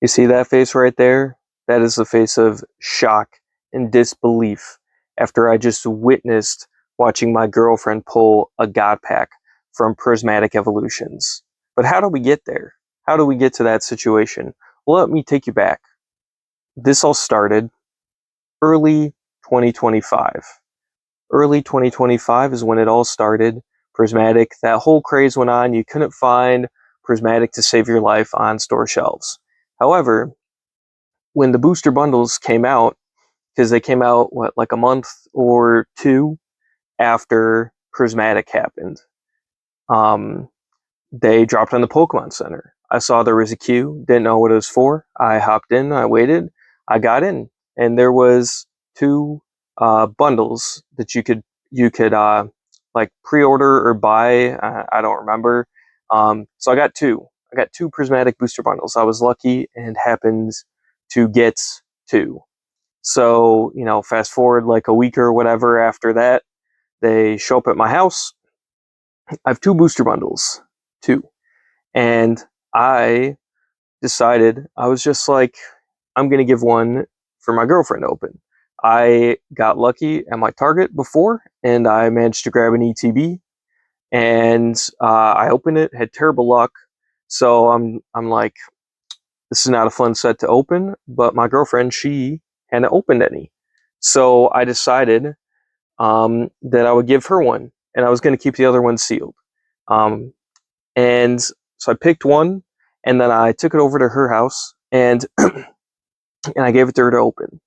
You see that face right there? That is the face of shock and disbelief after I just witnessed watching my girlfriend pull a God Pack from Prismatic Evolutions. But how do we get there? How do we get to that situation? Well, let me take you back. This all started early 2025. Early 2025 is when it all started. Prismatic, that whole craze went on. You couldn't find Prismatic to save your life on store shelves. However, when the booster bundles came out, because they came out, what, like a month or two after Prismatic happened, um, they dropped on the Pokemon Center. I saw there was a queue, didn't know what it was for. I hopped in, I waited, I got in, and there was two bundles that you could like pre-order or buy. I don't remember. So I got two. I got two Prismatic booster bundles. I was lucky and happened to get two. So, fast forward like a week or whatever after that, they show up at my house. I have two booster bundles, two. And I decided, I was just like, I'm going to give one for my girlfriend to open. I got lucky at my Target before, and I managed to grab an ETB, and I opened it, had terrible luck. So I'm like, this is not a fun set to open, but my girlfriend, she hadn't opened any. So I decided that I would give her one, and I was going to keep the other one sealed. Um, and so I picked one, and then I took it over to her house, and and I gave it to her to open.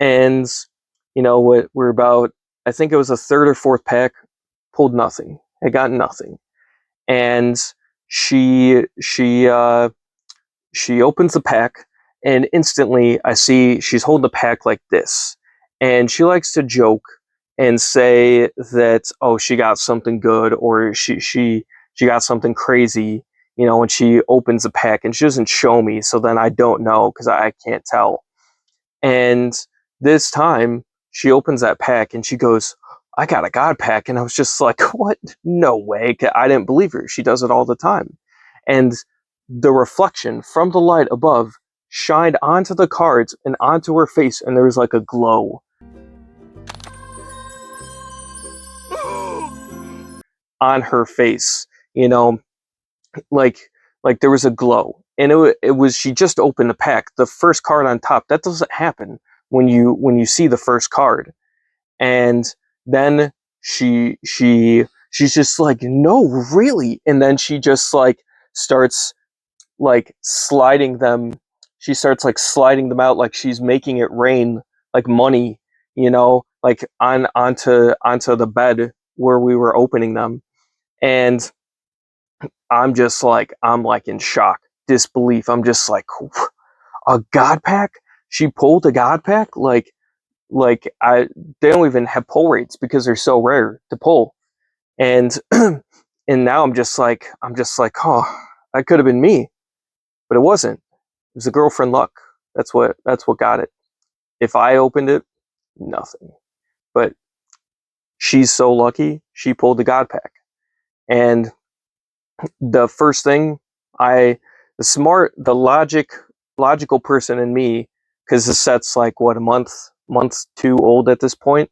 And we're about, I think it was a third or fourth pack, pulled nothing. I got nothing, and she opens the pack, and instantly I see she's holding the pack like this, and she likes to joke and say that, oh, she got something good, or she got something crazy, when she opens the pack, and she doesn't show me, so then I don't know because I can't tell. And this time she opens that pack and she goes, I got a God Pack. And I was just like, what? No way. I didn't believe her. She does it all the time. And the reflection from the light above shined onto the cards and onto her face, and there was like a glow on her face, like there was a glow, and it was, she just opened the pack, the first card on top. That doesn't happen when you see the first card. And then she's just like, no, really. And then she just like starts like sliding them. She starts like sliding them out like she's making it rain like money, like onto the bed where we were opening them. And I'm like in shock, disbelief. I'm just like, a God Pack? She pulled a God Pack? Like I they don't even have pull rates because they're so rare to pull. And and now I'm just like, oh, that could have been me, but it wasn't. It was the girlfriend luck. That's what got it. If I opened it, nothing. But she's so lucky, she pulled the God Pack. And the first thing, the logical person in me, because the set's like what, a month too old at this point,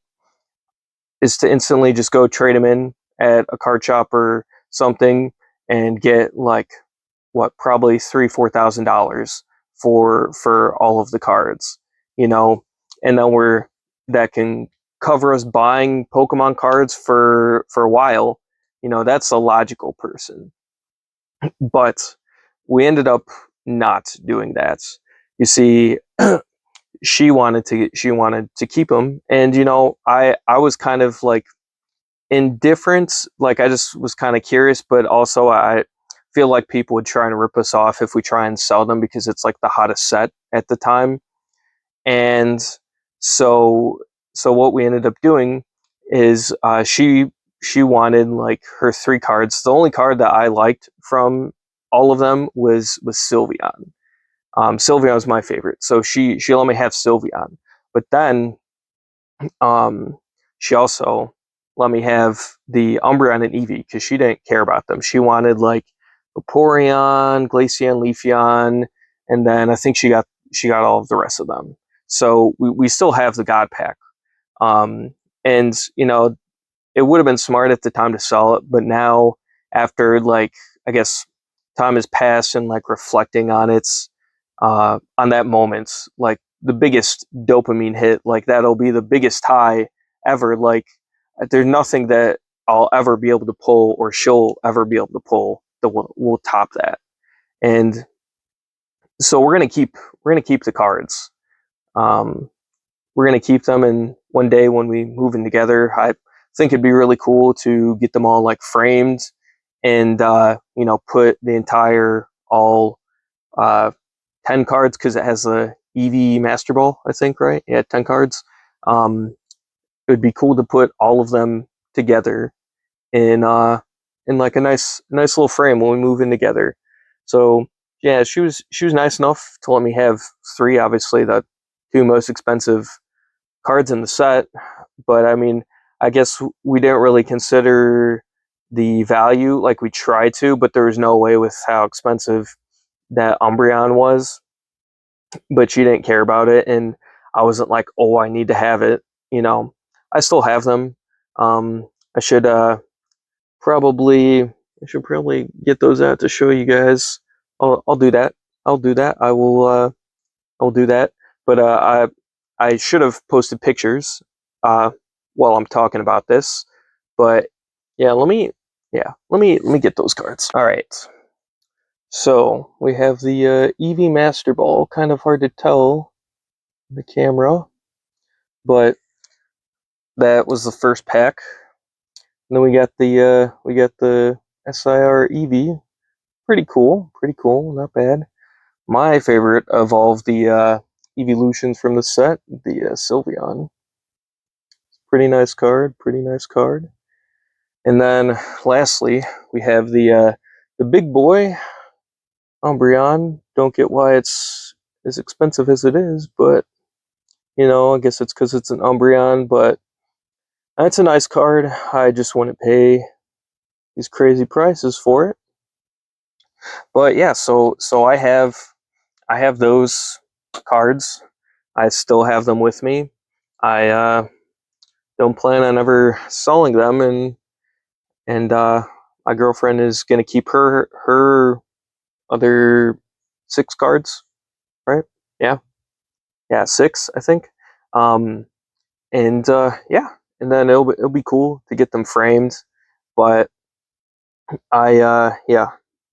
is to instantly just go trade them in at a card shop or something and get like what, probably $3,000-$4,000 for all of the cards, and then that can cover us buying Pokemon cards for a while. That's a logical person. But we ended up not doing that. You see, she wanted to keep them, and I was kind of like indifferent. Like, I just was kind of curious, but also I feel like people would try and rip us off if we try and sell them because it's like the hottest set at the time. And so what we ended up doing is she wanted like her three cards. The only card that I liked from all of them was Sylveon. Sylveon was my favorite, so she let me have Sylveon. But then she also let me have the Umbreon and Eevee because she didn't care about them. She wanted like Vaporeon, Glaceon, Leafeon, and then I think she got all of the rest of them. So we still have the God pack. Um, and you know, it would have been smart at the time to sell it, but now after like I guess time has passed and like reflecting on that moment, like the biggest dopamine hit, like that'll be the biggest high ever. Like there's nothing that I'll ever be able to pull or she'll ever be able to pull that will top that. And so we're gonna keep the cards. Um, we're gonna keep them, and one day when we move in together, I think it'd be really cool to get them all like framed and you know, put the entire all uh, 10 cards because it has the EV Master Ball, I think, right? Yeah, 10 cards. Um, it would be cool to put all of them together in like a nice little frame when we move in together. So yeah, she was nice enough to let me have three, obviously the two most expensive cards in the set. But I mean, I guess we didn't really consider the value like we tried to, but there was no way with how expensive that Umbreon was. But she didn't care about it, and I wasn't like, oh, I need to have it. You know, I still have them. I should probably I should probably get those out to show you guys. I'll do that. I'll do that. I'll do that. But I should have posted pictures while I'm talking about this. But yeah, let me get those cards. All right. So we have the EV Master Ball. Kind of hard to tell the camera, but that was the first pack. And then we got the SIR EV. Pretty cool, not bad. My favorite of all of the evolutions from the set, the Sylveon. Pretty nice card, pretty nice card. And then lastly, we have the big boy Umbreon. Don't get why it's as expensive as it is, but you know, I guess it's because it's an Umbreon, but that's a nice card. I just wouldn't pay these crazy prices for it. But yeah, so I have those cards. I still have them with me. I don't plan on ever selling them, and my girlfriend is gonna keep her other six cards, right? Yeah, yeah, six, I think. Um, and yeah, and then it'll be cool to get them framed. But yeah,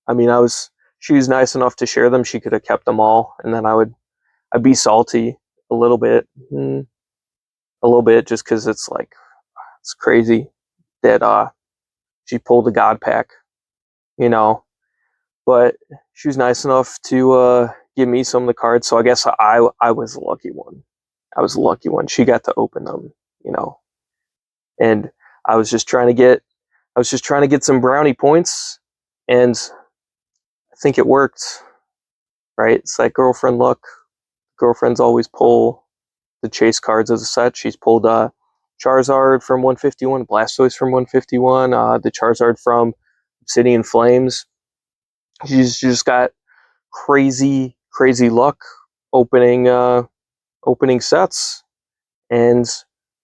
I mean, she was nice enough to share them. She could have kept them all, and then I'd be salty a little bit, a little bit, just because it's like it's crazy that she pulled a God pack, you know. But she was nice enough to give me some of the cards, so I guess I was the lucky one. I was the lucky one. She got to open them, you know, and I was just trying to get some brownie points, and I think it worked. Right? It's like girlfriend luck. Girlfriends always pull the chase cards as a set. She's pulled Charizard from 151, Blastoise from 151, the Charizard from Obsidian Flames. She's just got crazy luck opening opening sets, and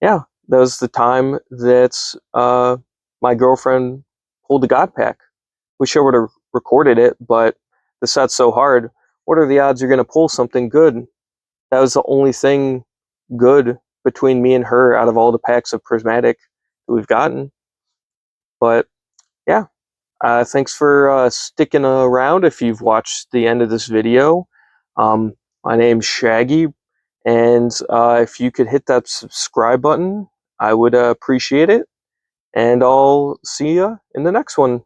yeah, that was the time that my girlfriend pulled the God Pack. Wish I would have recorded it, but the set's so hard. What are the odds you're going to pull something good? That was the only thing good between me and her out of all the packs of Prismatic that we've gotten. But yeah, thanks for sticking around if you've watched the end of this video. My name's Shaggy, and if you could hit that subscribe button, I would appreciate it. And I'll see you in the next one.